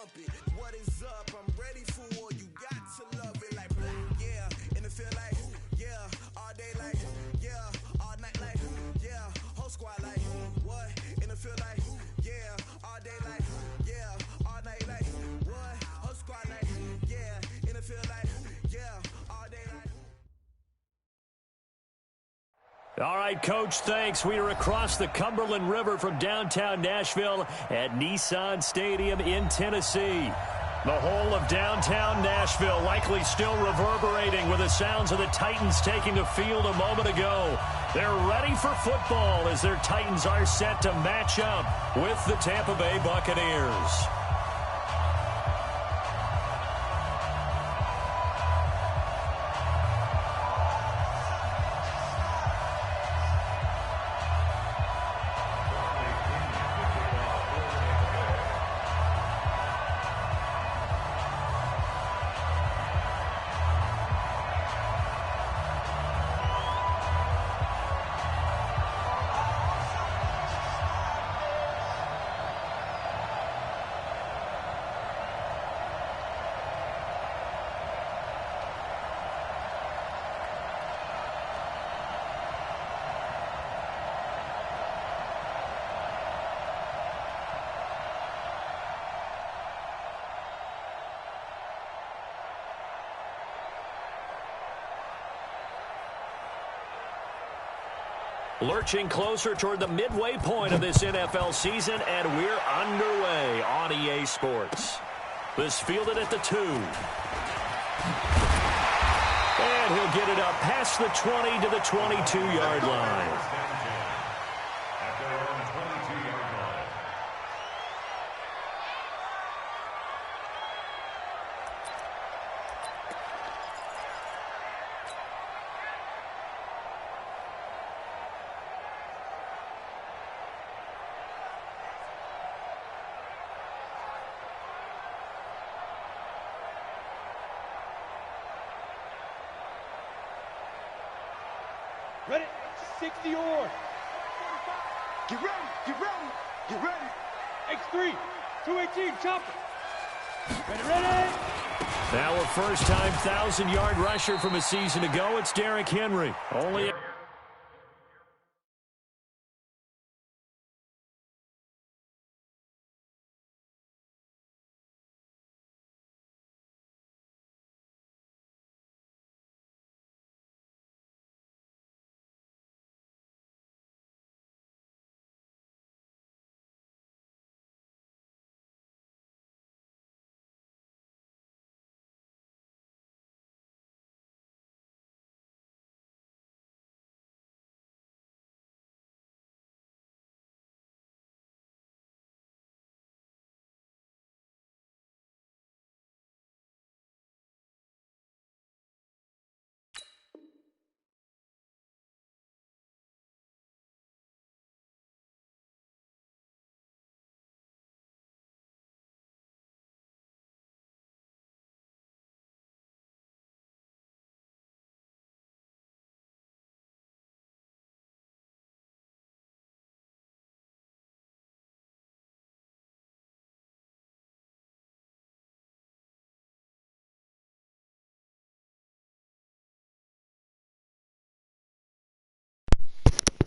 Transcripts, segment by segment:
bump it. What is up? I'm ready for war. You got to love it like, yeah. In the feel like, yeah. All day like, yeah. All night like, yeah. Whole squad like, what? In the feel like, yeah. All day like, yeah. All night like, what? Whole squad like, yeah. In the feel like, yeah. All day like. All right, Coach, thanks. We are across the Cumberland River from downtown Nashville at Nissan Stadium in Tennessee. The whole of downtown Nashville likely still reverberating with the sounds of the Titans taking the field a moment ago. They're ready for football as their Titans are set to match up with the Tampa Bay Buccaneers. Lurching closer toward the midway point of this NFL season, and we're underway on EA Sports. This fielded at the 2. And he'll get it up past the 20 to the 22-yard line. Ready? 60 or. Get ready, get ready, get ready. X3, 218, chopper. Ready. Now a first-time 1,000-yard rusher from a season ago. It's Derrick Henry. Only...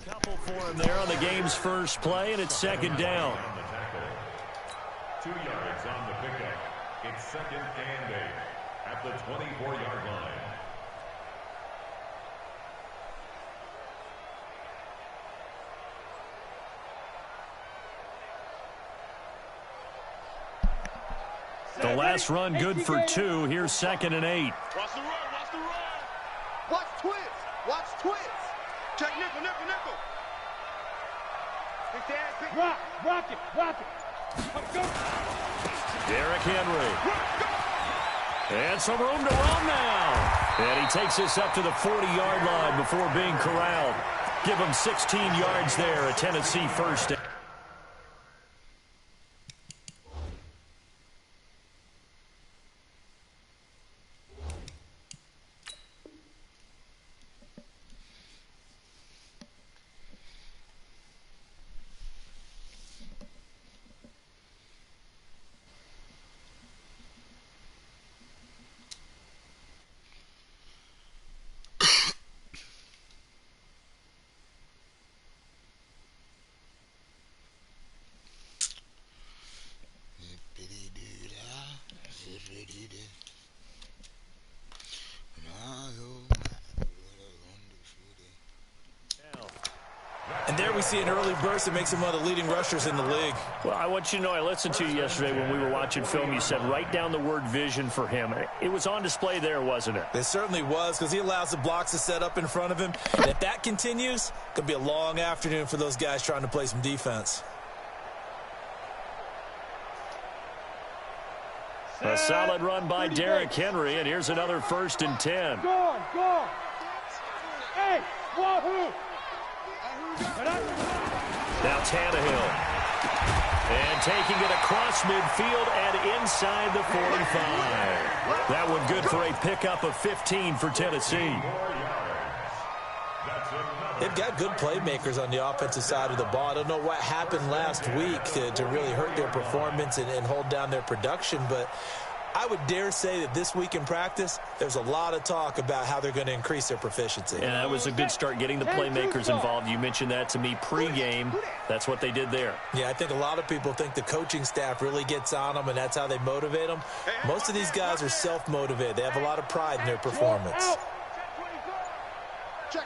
Couple for him there on the game's first play, and it's second down. 2 yards on the pickup. It's second and 8 at the 24-yard line. The last run good for 2. Here's second and 8. Watch the run, watch the run. Watch twist, watch twist. Check nickel. Rock it. Go. Derrick Henry. And some room to run now. And he takes us up to the 40-yard line before being corralled. Give him 16 yards there, a Tennessee first down. And there we see an early burst that makes him one of the leading rushers in the league. Well, I want you to know, I listened to you yesterday when we were watching film. You said write down the word vision for him. It was on display there, wasn't it? It certainly was, because he allows the blocks to set up in front of him. And if that continues, it could be a long afternoon for those guys trying to play some defense. A solid run by Derrick Henry, and here's another 1st and 10. Go! Hey, wahoo! Now Tannehill. And taking it across midfield and inside the 45. That one good for a pickup of 15 for Tennessee. They've got good playmakers on the offensive side of the ball. I don't know what happened last week to really hurt their performance and hold down their production, but I would dare say that this week in practice, there's a lot of talk about how they're going to increase their proficiency. And that was a good start, getting the playmakers involved. You mentioned that to me pregame. That's what they did there. Yeah, I think a lot of people think the coaching staff really gets on them, and that's how they motivate them. Most of these guys are self-motivated. They have a lot of pride in their performance. A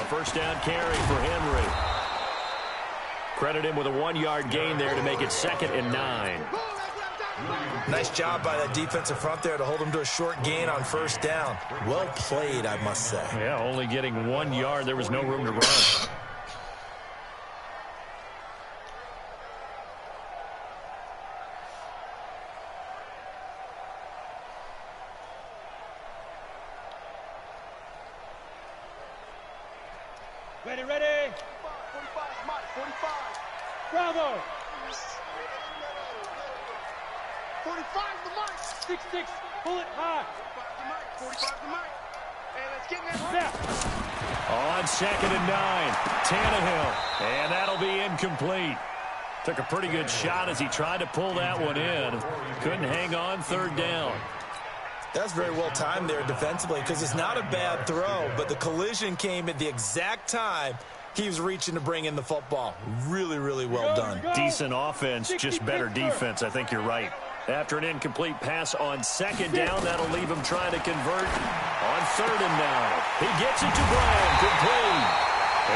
1st down carry for Henry. Credit him with a 1-yard gain there to make it 2nd and 9. Nice job by that defensive front there to hold him to a short gain on 1st down. Well played, I must say. Yeah, only getting 1 yard. There was no room to run. Ready. 45. Bravo. 45 the mic. 6-6. Pull it high. 45 the mic. Hey, let's get that. On 2nd and 9. Tannehill. And that'll be incomplete. Took a pretty good shot as he tried to pull that one in. Couldn't hang on 3rd down. That's very well timed there defensively, because it's not a bad throw, but the collision came at the exact time he was reaching to bring in the football. Really, really well done. Decent offense, just better defense. I think you're right. After an incomplete pass on 2nd down, that'll leave him trying to convert on 3rd and 9. He gets it to Brown, complete.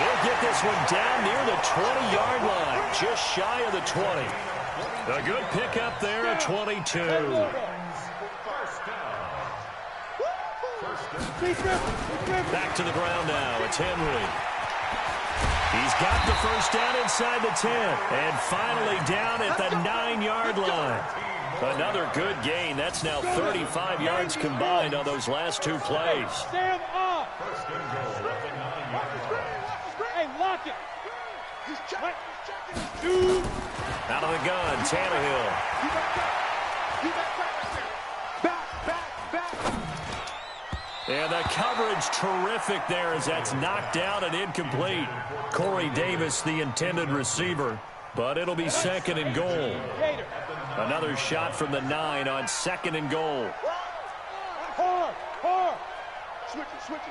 He'll get this one down near the 20-yard line, just shy of the 20. A good pickup there at 22. Back to the ground now. It's Henry. He's got the 1st down inside the 10. And finally down at the 9-yard line. Another good gain. That's now 35 yards combined on those last 2 plays. Stand up. Hey, lock it. Out of the gun, Tannehill. And the coverage terrific there as that's knocked down and incomplete. Corey Davis, the intended receiver, but it'll be 2nd and goal. Another shot from the 9 on 2nd and goal. Hard. Switch it.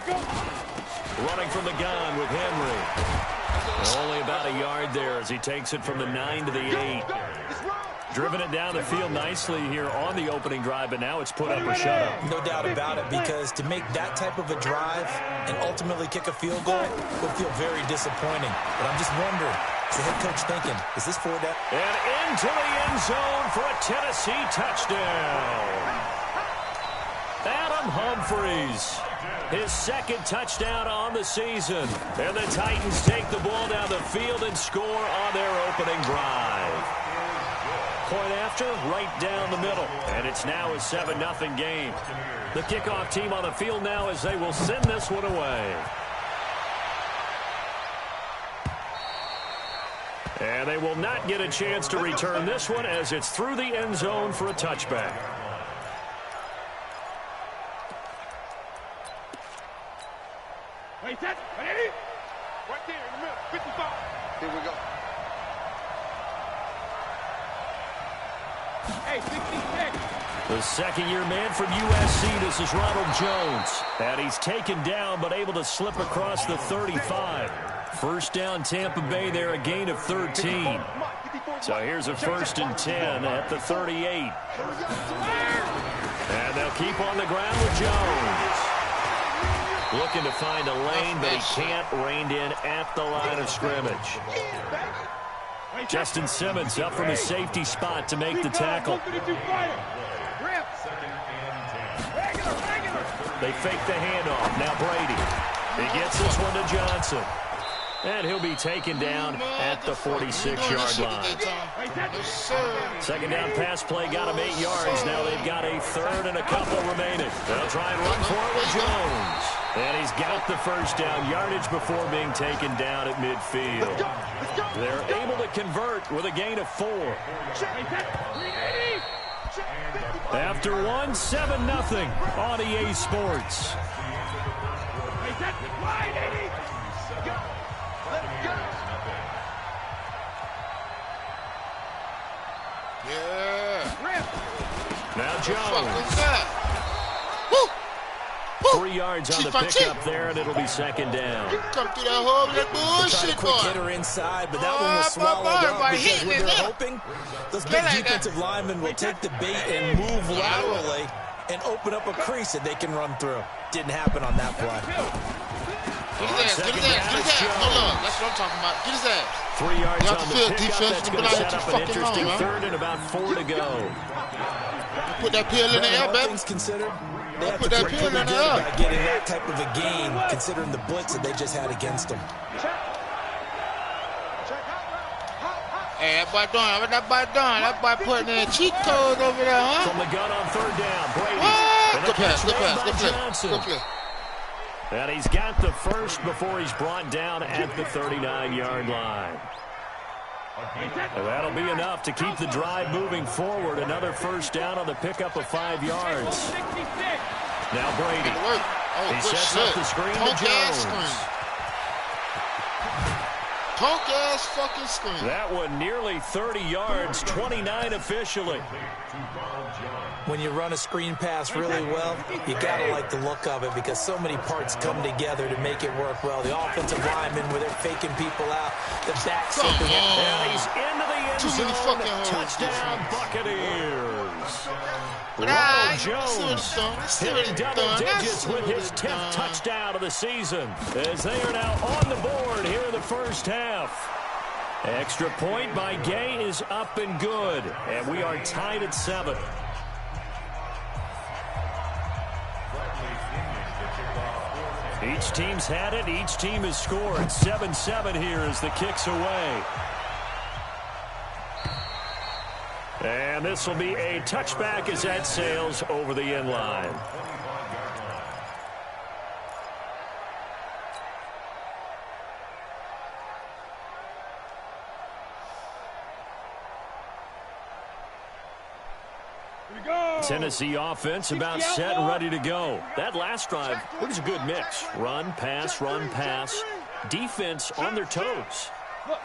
Go. Running from the gun with Henry. Only about a yard there as he takes it from the 9 to the 8. Driven it down the field nicely here on the opening drive, but now it's put up or shut up. No doubt about it, because to make that type of a drive and ultimately kick a field goal would feel very disappointing. But I'm just wondering, is the head coach thinking, is this 4 down? And into the end zone for a Tennessee touchdown. Adam Humphries, his 2nd touchdown on the season. And the Titans take the ball down the field and score on their opening drive. Point after, right down the middle. And it's now a 7-0 game. The kickoff team on the field now as they will send this one away. And they will not get a chance to return this one as it's through the end zone for a touchback. Wait, that. Ready? Right there in the middle. 55. Here we go. Hey, 66. The second-year man from USC, this is Ronald Jones. And he's taken down but able to slip across the 35. 1st down Tampa Bay there, a gain of 13. So here's a 1st and 10 at the 38. And they'll keep on the ground with Jones. Looking to find a lane, but he can't. Reined in at the line of scrimmage. Justin Simmons up from his safety spot to make the tackle. They fake the handoff. Now Brady. He gets this one to Johnson. And he'll be taken down at the 46-yard line. Second down pass play got him 8 yards. Now they've got a 3rd and a couple remaining. They'll try and run for it with Jones. And he's got the 1st down yardage before being taken down at midfield. They're able to convert with a gain of 4. After 1, 7-0 on EA Sports. Yeah. Now Jones. 3 yards on the pickup there, and it'll be 2nd down. Come through that hole with that bullshit, quick hitter inside, but that one was swallowed up because when they're hoping, those big defensive linemen will take the bait and move laterally and open up a crease that they can run through. Didn't happen on that play. Get his ass, get his ass, get his ass. Hold on, that's what I'm talking about. Get his ass. 3 yards on the pickup. Defense, That's going to set up an interesting 3rd and about 4 to go. Put that pill in the air, baby. Things considered, they have to feel pretty good about getting that type of a gain, considering the blitz that they just had against them. Hey, that boy doing, what that boy doing? That boy putting in cheat codes over there, huh? From the gun on 3rd down, Brady. Good pass, good pass, good play, good play. And he's got the 1st before he's brought down at the 39-yard line. And that'll be enough to keep the drive moving forward. Another 1st down on the pickup of 5 yards. Now Brady. He sets up the screen to Jones. Punk-ass fucking screen. That one nearly 30 yards, 29 officially. When you run a screen pass really well, you got to like the look of it because so many parts come together to make it work well. The offensive linemen, where they're faking people out, the back slipping it. And he's into the end zone. Touchdown, Buccaneers. Ronald Jones hitting double digits with his 10th touchdown of the season as they are now on the board here in the 1st half. Extra point by Gay is up and good, and we are tied at 7. Each team's had it. Each team has scored. 7-7 here as the kick's away. And this will be a touchback as that sails over the end line. Tennessee offense about set and ready to go. That last drive was a good mix. Run, pass, defense on their toes.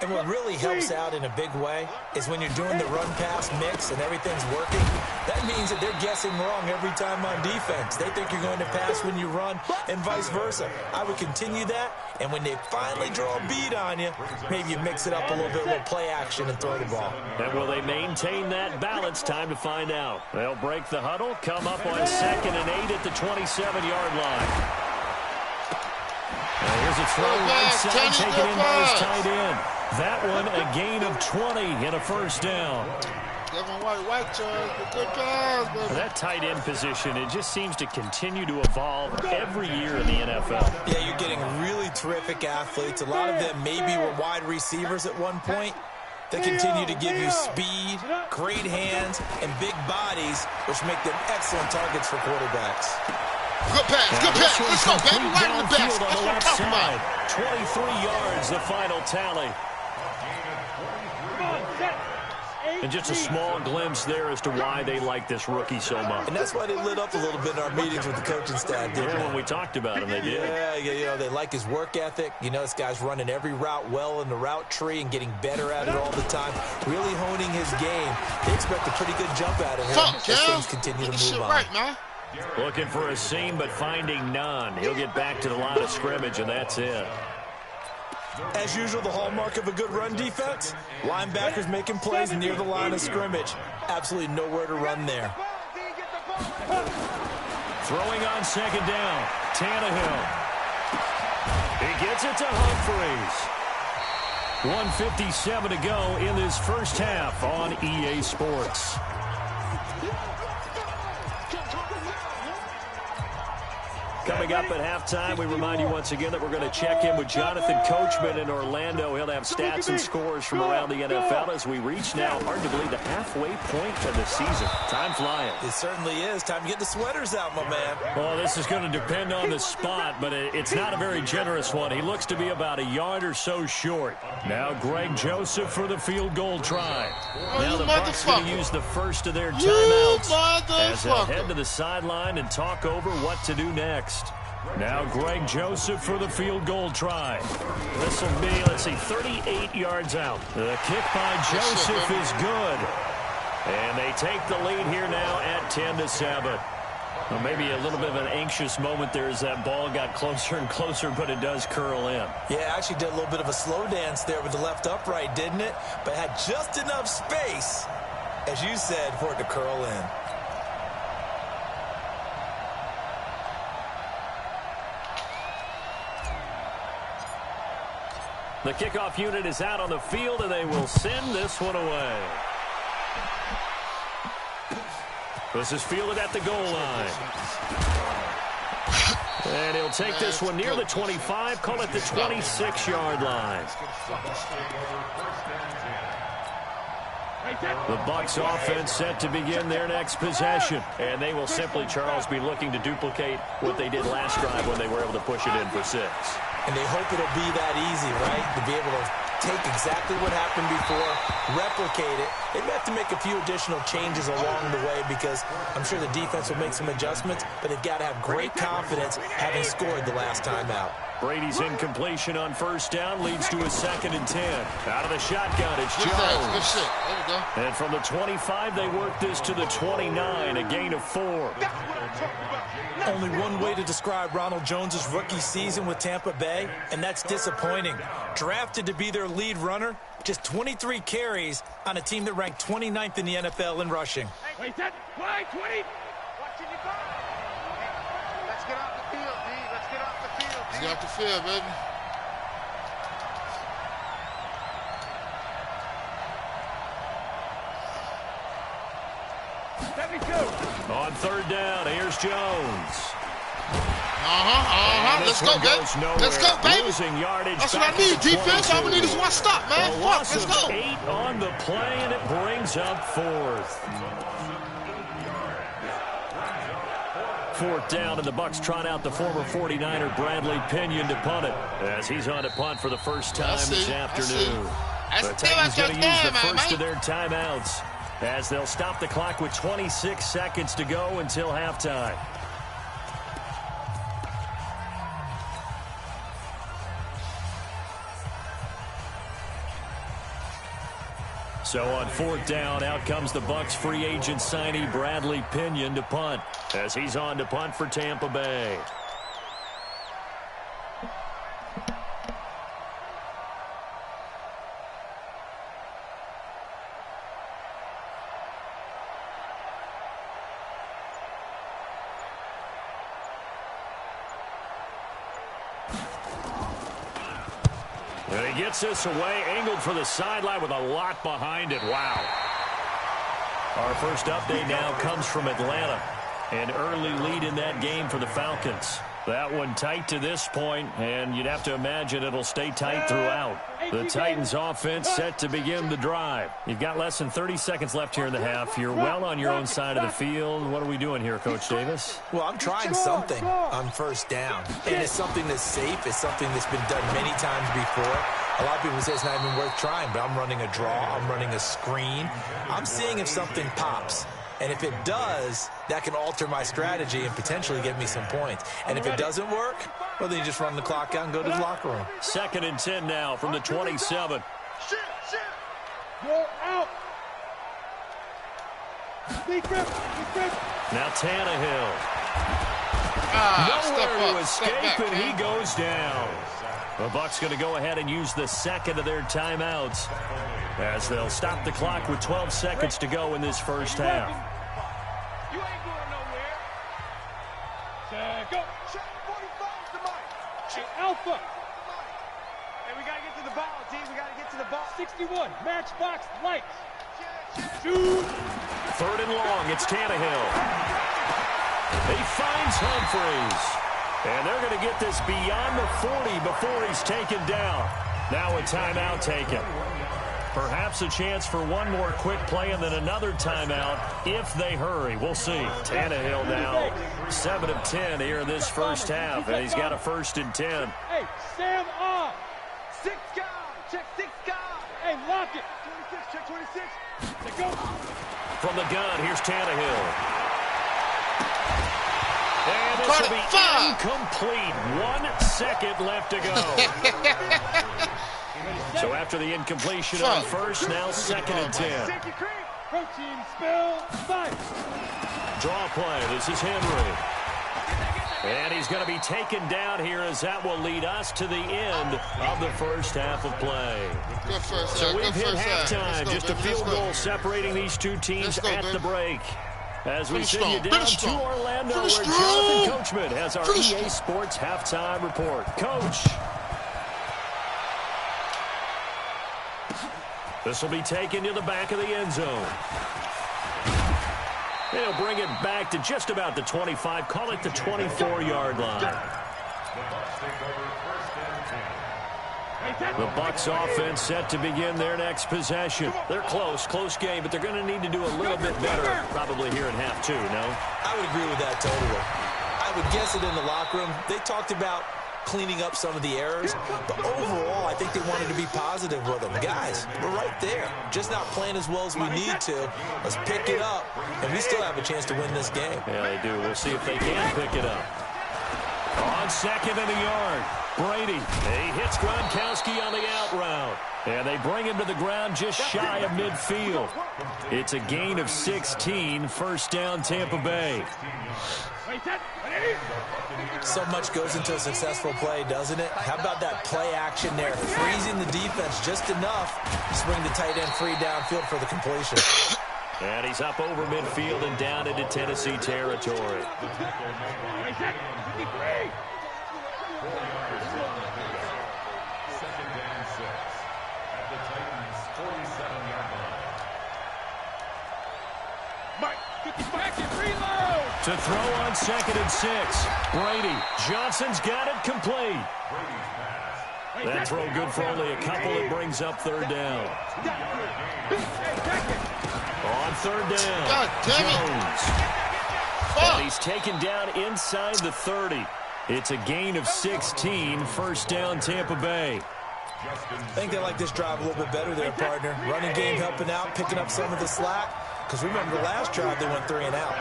And what really helps out in a big way is when you're doing the run-pass mix and everything's working, that means that they're guessing wrong every time on defense. They think you're going to pass when you run and vice versa. I would continue that, and when they finally draw a beat on you, maybe you mix it up a little bit, a little play action and throw the ball. And will they maintain that balance? Time to find out. They'll break the huddle, come up on 2nd and 8 at the 27-yard line. And here's a throw right side, taken in by his tight end. That one a gain of 20 and a 1st down. That tight end position, it just seems to continue to evolve every year in the NFL. Yeah, you're getting really terrific athletes. A lot of them maybe were wide receivers at one point. They continue to give you speed, great hands, and big bodies, which make them excellent targets for quarterbacks. Good pass, good pass. Let's go, baby. Right in the best. That's what I'm talking about. 23 yards, the final tally. And just a small glimpse there as to why they like this rookie so much. And that's why they lit up a little bit in our meetings with the coaching staff, didn't they? When we talked about him, they did. Yeah, you know, they like his work ethic. You know, this guy's running every route well in the route tree and getting better at it all the time, really honing his game. They expect a pretty good jump out of him as things continue to move on. Right, man. Looking for a seam, but finding none. He'll get back to the line of scrimmage, and that's it. As usual, the hallmark of a good run defense, linebackers making plays near the line of scrimmage. Absolutely nowhere to run there. Throwing on second down, Tannehill. He gets it to Humphries. 1:57 to go in this first half on EA Sports. Coming up at halftime, we remind you once again that we're going to check in with Jonathan Coachman in Orlando. He'll have stats and scores from around the NFL as we reach now, arguably, the halfway point of the season. Time flying. It certainly is. Time to get the sweaters out, my man. Well, this is going to depend on the spot, but it's not a very generous one. He looks to be about a yard or so short. Now Greg Joseph for the field goal try. Now the Bucs going to use the first of their timeouts as they'll head to the sideline and talk over what to do next. Now Greg Joseph for the field goal try. This will be, 38 yards out. The kick by Joseph is good. And they take the lead here now at 10-7. Well, maybe a little bit of an anxious moment there as that ball got closer and closer, but it does curl in. Yeah, actually did a little bit of a slow dance there with the left upright, didn't it? But had just enough space, as you said, for it to curl in. The kickoff unit is out on the field, and they will send this one away. This is fielded at the goal line. And he'll take this one near the 25, call it the 26-yard line. The Bucs offense set to begin their next possession. And they will simply, Charles, be looking to duplicate what they did last drive when they were able to push it in for 6. And they hope it'll be that easy, right? To be able to take exactly what happened before, replicate it. They may have to make a few additional changes along the way because I'm sure the defense will make some adjustments, but they've got to have great confidence having scored the last time out. Brady's incompletion on first down leads to a 2nd and 10. Out of the shotgun, it's Jones. Good shit. There we go. And from the 25, they work this to the 29, a gain of 4. Only one way to describe Ronald Jones' rookie season with Tampa Bay, and that's disappointing. Drafted to be their lead runner, just 23 carries on a team that ranked 29th in the NFL in rushing. Wait, that wide 20. Watching you back. Let's get off the field, D. Let's get off the field. Let's get off the field, baby. On 3rd down, here's Jones. Let's go, baby. Let's go, baby. That's what I need, defense. All we need is one stop, man. Fuck, let's go. 8 on the play, and it brings up 4th. 4th down, and the Bucs trot out the former 49er Bradley Pinion to punt it, as he's on to punt for the first time this afternoon. The Titans going to use the first of their timeouts, as they'll stop the clock with 26 seconds to go until halftime. So on 4th down, out comes the Bucs free agent signee Bradley Pinion to punt, as he's on to punt for Tampa Bay. And he gets this away, angled for the sideline with a lot behind it. Wow. Our first update now comes from Atlanta. An early lead in that game for the Falcons. That one tight to this point, and you'd have to imagine it'll stay tight throughout. The Titans offense set to begin the drive. You've got less than 30 seconds left here in the half. You're well on your own side of the field. What are we doing here, Coach Davis? Well, I'm trying something on 1st down. And it's something that's safe. It's something that's been done many times before. A lot of people say it's not even worth trying, but I'm running a draw. I'm running a screen. I'm seeing if something pops. And if it does, that can alter my strategy and potentially get me some points. And if it doesn't work, well, then you just run the clock out and go to the locker room. 2nd and 10 now from the 27. Shit. You're out. Now Tannehill. Nowhere to escape, and he goes down. The Bucs going to go ahead and use the second of their timeouts as they'll stop the clock with 12 seconds to go in this first half. You ain't going nowhere. Go. Check 45 to Mike. Hey, Alpha. Hey, we got to get to the ball, D. We got to get to the ball. 61. Matchbox lights. Shoot. Third and long. It's Tannehill. He finds Humphries. And they're going to get this beyond the 40 before he's taken down. Now a timeout taken. Perhaps a chance for one more quick play and then another timeout if they hurry. We'll see. Tannehill now 7 of 10 here in this first half, and he's got a 1st and 10. Hey, Sam off. 6 guys. Check 6 guys. Hey, lock it. 26. Check 26. Let's go. From the gun, here's Tannehill. And this will be incomplete. 1 second left to go. So after the incompletion on first, now 2nd and 10. Protein spill. 5. Draw play. This is Henry. And he's going to be taken down here as that will lead us to the end of the first half of play. Good first half. So we've hit Let's halftime. go, Just a field goal separating these two teams at the break. As we send you down to Orlando, where Jonathan Coachman has our EA Sports halftime report. Coach. This will be taken to the back of the end zone. They'll bring it back to just about the 25. Call it the 24-yard line. The Bucs offense set to begin their next possession. They're close game, but they're going to need to do a little bit better probably here in half 2, no? I would agree with that totally. I would guess it in the locker room. They talked about cleaning up some of the errors, but overall, I think they wanted to be positive with them. Guys, we're right there. Just not playing as well as we need to. Let's pick it up, and we still have a chance to win this game. Yeah, they do. We'll see if they can pick it up. On 2nd and a yard. Brady, he hits Gronkowski on the out route. And they bring him to the ground just shy of midfield. It's a gain of 16, 1st down Tampa Bay. So much goes into a successful play, doesn't it? How about that play action there? Freezing the defense just enough to swing the tight end free downfield for the completion. And he's up over midfield and down into Tennessee territory. To throw on 2nd and 6. Brady. Johnson's got it complete. That throw good for only a couple. It brings up 3rd down. On 3rd down. God damn it. Jones. And he's taken down inside the 30. It's a gain of 16, 1st down Tampa Bay. I think they like this drive a little bit better there, partner. Running game helping out, picking up some of the slack. Because remember the last drive, they went 3 and out.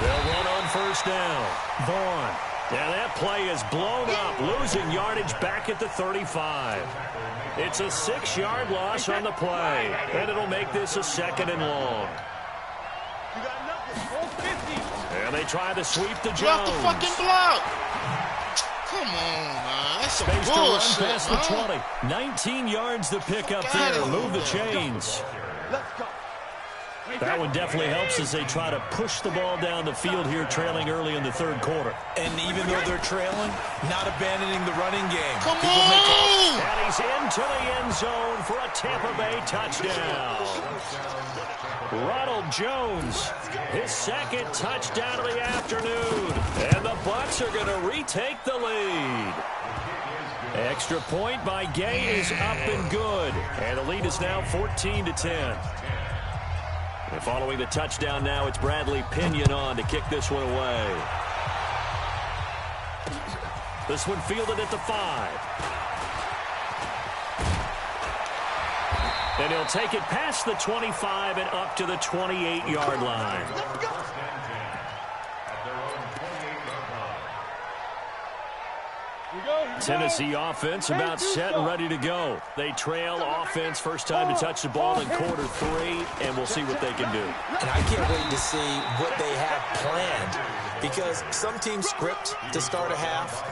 They'll run on 1st down. Vaughn. And that play is blown up, losing yardage back at the 35. It's a 6-yard loss on the play, and it'll make this a 2nd and long. And they try to sweep the Jones. Drop the fucking block. Come on, man. That's some bullshit, past the 20. 19 yards to pick up there. Move the chains. Let's go. That one definitely helps as they try to push the ball down the field here, trailing early in the 3rd quarter. And even though they're trailing, not abandoning the running game. Come on! And he's into the end zone for a Tampa Bay touchdown. Ronald Jones, his 2nd touchdown of the afternoon. And the Bucs are going to retake the lead. Extra point by Gay is up and good. And the lead is now 14-10. And following the touchdown now, it's Bradley Pinion on to kick this one away. This one fielded at the 5. And he'll take it past the 25 and up to the 28-yard line. Tennessee offense about set and ready to go. They trail offense first time to touch the ball in quarter 3, and we'll see what they can do. And I can't wait to see what they have planned because some teams script to start a half.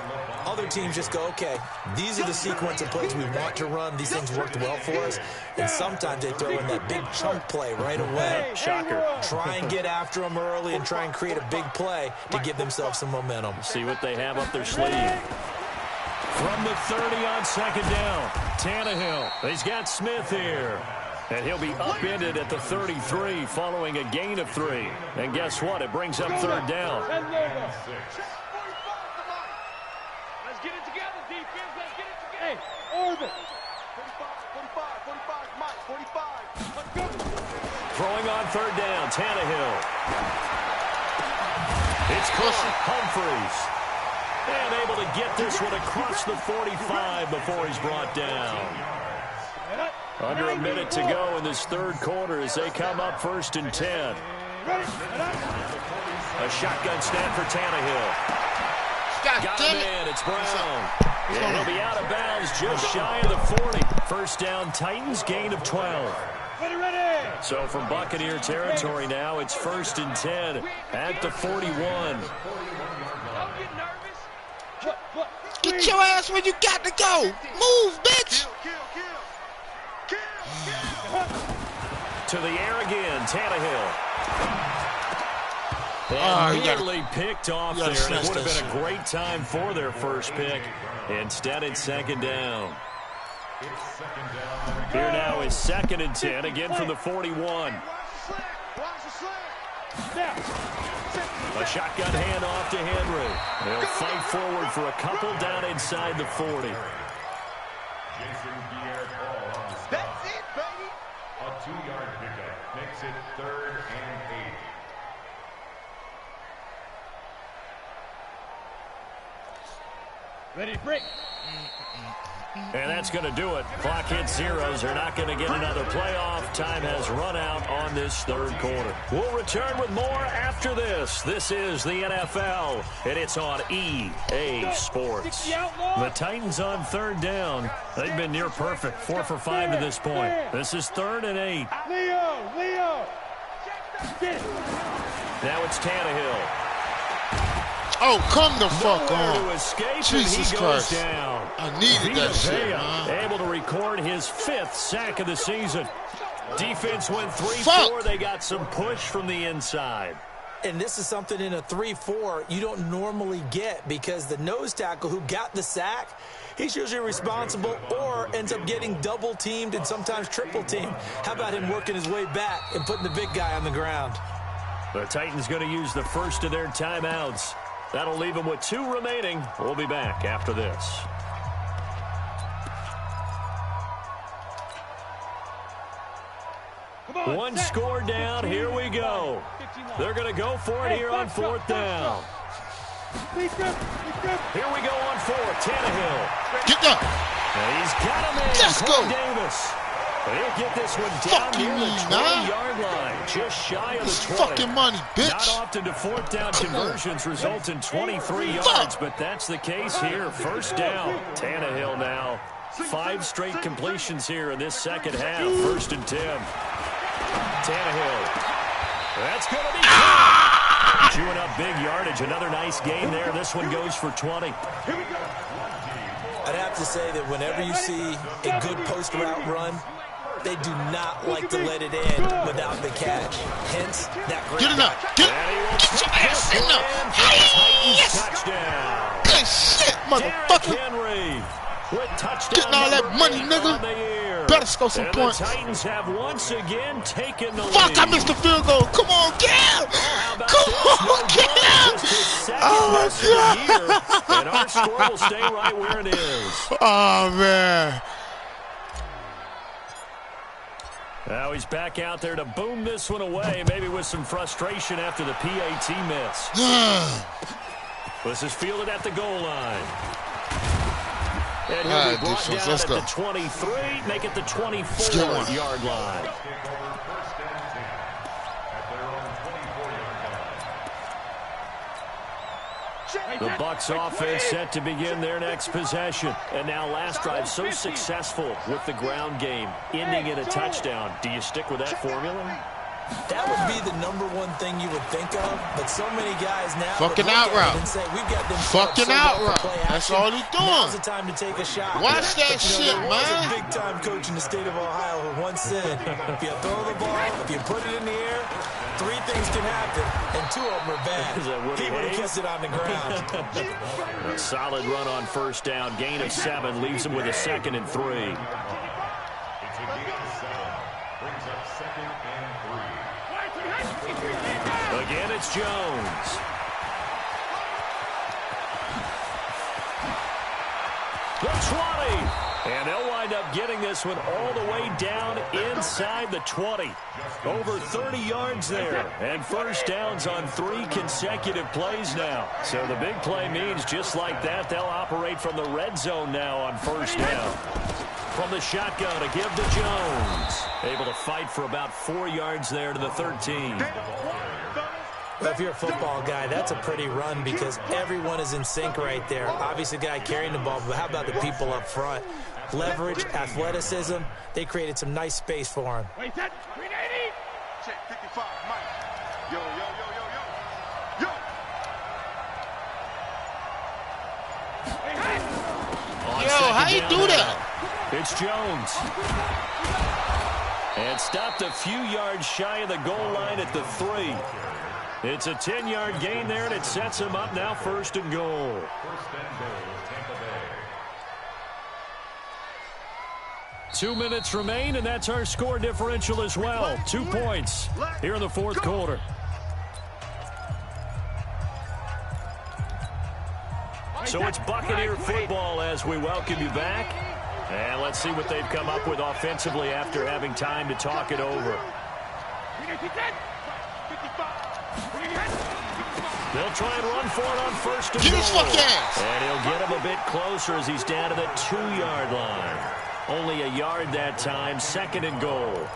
Other teams just go, okay, these are the sequence of plays we want to run. These things worked well for us. And sometimes they throw in that big chunk play right away. Shocker. Try and get after them early and try and create a big play to give themselves some momentum. See what they have up their sleeve. From the 30 on second down, Tannehill. He's got Smith here. And he'll be upended at the 33 following a gain of 3. And guess what? It brings up third down. Let's get it together, defense. Let's get it together. Hey, orbit. 45, Mike, 45. Let's go. Throwing on third down, Tannehill. It's caught. Humphreys. And able to get this one across the 45 before he's brought down. Under a minute to go in this third quarter as they come up 1st and 10. A shotgun snap for Tannehill. Got him in. It's Brown. And he'll be out of bounds just shy of the 40. First down, Titans, gain of 12. So from Buccaneer territory now, it's 1st and 10 at the 41. Get your ass where you got to go. Move, bitch. To the air again, Tannehill. And nearly picked off there. It would have been a great time for their first pick. Instead, it's second down. Here now is 2nd and 10, again from the 41. A shotgun handoff to Henry. They'll fight forward for a couple down inside the 40. That's it, baby. A 2-yard pickup makes it 3rd and 8. Ready to break. And that's going to do it. Clock hits zeros. They're not going to get another playoff. Time has run out on this third quarter. We'll return with more after this. This is the NFL, and it's on EA Sports. The Titans on third down. They've been near perfect, 4 for 5 to this point. This is 3rd and 8. Leo. Now it's Tannehill. Oh, come the fuck on. Escape, Jesus Christ. Down. I needed that shit, man. Able to record his 5th sack of the season. Defense went 3-4. They got some push from the inside. And this is something in a 3-4 you don't normally get because the nose tackle who got the sack, he's usually responsible or ends up getting double-teamed and sometimes triple-teamed. How about him working his way back and putting the big guy on the ground? The Titans going to use the first of their timeouts. That'll leave them with 2 remaining. We'll be back after this. One score down. Here we go. They're going to go for it here on 4th down. Here we go on 4th. Tannehill. Get down. And he's got him in. Let's go. Davis. He'll get this one down near the 20-yard line, just shy of the 20. Fucking money, bitch. Not often do 4th down conversions result in 23 yards, but that's the case here. First down. Tannehill now. 5 straight completions here in this second half. 1st and 10. Tannehill. That's going to be good. Chewing up big yardage. Another nice gain there. This one goes for 20. I'd have to say that whenever you see a good post route run, they do not like to let it end without the catch. Hence, that great Get it up. Get your ass in there. Hey, yes. Touchdown. Good shit, motherfucker. Henry with touchdown. Getting all that money, nigga. Better score some points. The Titans have once again taken the lead. Fuck, I missed the field goal. Come on, Cam. Come on, Cam. Oh, my God. And our score will stay right where it is. Oh, man. Now he's back out there to boom this one away, maybe with some frustration after the PAT miss. This is fielded at the goal line. And he'll be brought down at the 23, make it the 24-yard line. The Bucs offense set to begin their next possession. And now last drive so successful with the ground game, ending in a touchdown. Do you stick with that formula? That would be the #1 thing you would think of, but so many guys now fucking out route. And say, we've got them fucking out route. That's all he's doing. Now's the time to take a shot. Watch that shit, there man. was a big-time coach in the state of Ohio who once said, if you throw the ball, if you put it in the air, 3 things can happen, and 2 of them are bad. He would have kissed it on the ground. A solid run on first down. Gain of 7 leaves him with a 2nd and 3. It's a gain of 7. Brings up 2nd and 3. Again, it's Jones. The 20. And they'll wind up getting this one all the way down inside the 20. Over 30 yards there. And first downs on 3 consecutive plays now. So the big play means just like that, they'll operate from the red zone now on first down. From the shotgun to give to Jones. Able to fight for about 4 yards there to the 13. Well, if you're a football guy, that's a pretty run because everyone is in sync right there. Obviously, the guy carrying the ball, but how about the people up front? Leverage, athleticism, they created some nice space for him. Wait, that 380. Check 55, Mike. Yo, yo, yo, yo, yo. Yo, how you do that? It's Jones. And stopped a few yards shy of the goal line at the 3. It's a 10-yard gain there, and it sets him up now 1st and goal. 1st and goal, Tampa Bay. 2 minutes remain, and that's our score differential as well. 2 points here in the 4th quarter. So it's Buccaneer football as we welcome you back. And let's see what they've come up with offensively after having time to talk it over. They'll try and run for it on 1st and Get goal. his fucking ass. And he'll get him a bit closer as he's down to the 2-yard line. Only a yard that time, 2nd and goal.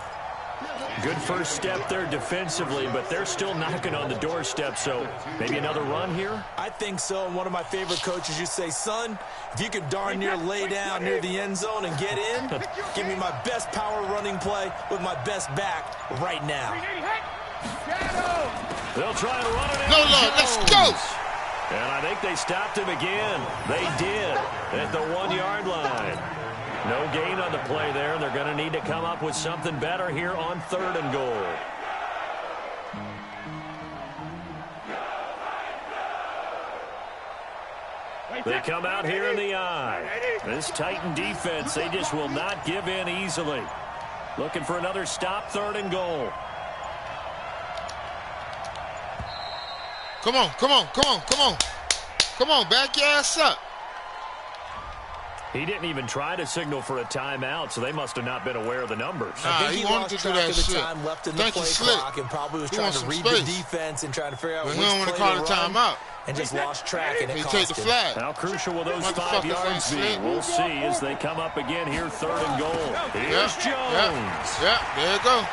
Good first step there defensively, but they're still knocking on the doorstep, so maybe another run here? I think so. One of my favorite coaches, you say, son, if you could darn near lay down near the end zone and get in, give me my best power running play with my best back right now. They'll try and run it. No, let's go. And I think they stopped him again. They did at the 1-yard line. No gain on the play there. They're going to need to come up with something better here on 3rd and goal. They come out here in the eye. This Titan defense, they just will not give in easily. Looking for another stop, 3rd and goal. Come on, come on, come on, come on. Come on, back your ass up. He didn't even try to signal for a timeout, so they must have not been aware of the numbers. Nah, I think he wanted to do that shit. Time left in the play clock and probably was trying to read the defense and trying to figure out which play to run. Timeout. And just lost track, and it cost take the flag. How crucial will those 5 yards be? We'll see as they come up again here, 3rd and goal. Here's Jones. Yeah, there you go.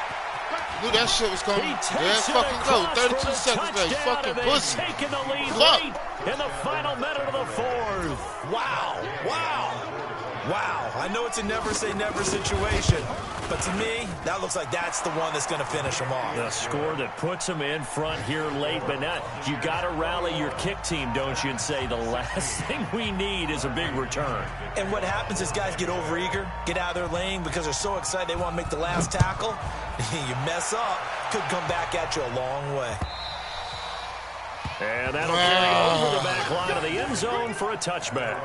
Knew that shit was coming. There fucking go. 32 seconds left. You fucking pussy. Taking the lead late in the final minute of the 4th. Wow. I know it's a never say never situation, but to me, that looks like that's the one that's going to finish them off. The score that puts them in front here late, but not. You got to rally your kick team, don't you, and say the last thing we need is a big return. And what happens is guys get overeager, get out of their lane because they're so excited they want to make the last tackle. You mess up, could come back at you a long way. And that'll carry over the back line of the end zone for a touchback.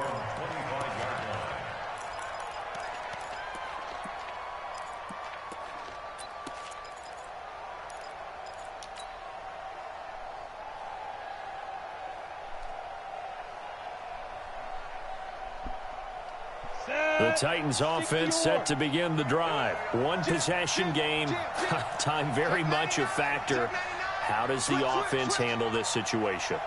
The Titans offense set to begin the drive. 1 possession game. Time very much a factor. How does the offense handle this situation?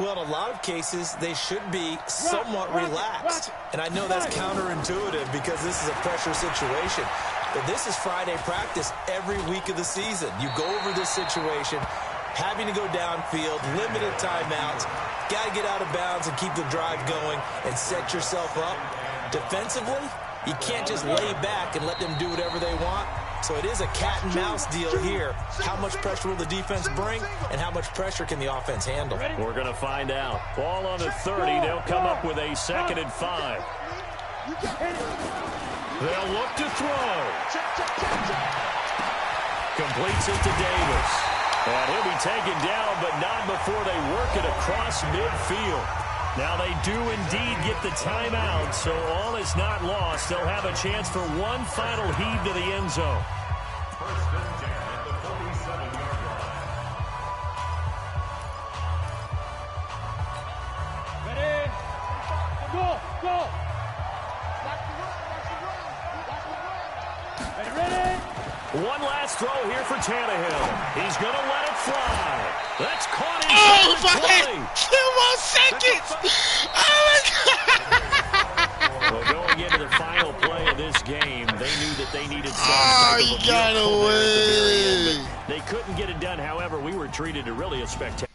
Well, in a lot of cases, they should be somewhat relaxed. And I know that's counterintuitive because this is a pressure situation. But this is Friday practice every week of the season. You go over this situation, having to go downfield, limited timeouts, got to get out of bounds and keep the drive going and set yourself up. Defensively, you can't just lay back and let them do whatever they want. So it is a cat and mouse deal here. How much pressure will the defense bring, and how much pressure can the offense handle? We're going to find out. Ball on the 30. They'll come up with a 2nd and 5. They'll look to throw. Completes it to Davis. And he'll be taken down, but not before they work it across midfield. Now they do indeed get the timeout, so all is not lost. They'll have a chance for one final heave to the end zone. First and 10 at the 47-yard line. Ready? Go, go. Ready? One last throw here for Tannehill. He's going to let it fly. That's caught in my 2 more seconds. Oh, my God. Well, going into the final play of this game, they knew that they needed some Oh, type of you a got miracle there at the very end, away. but they couldn't get it done. However, we were treated to really a spectacular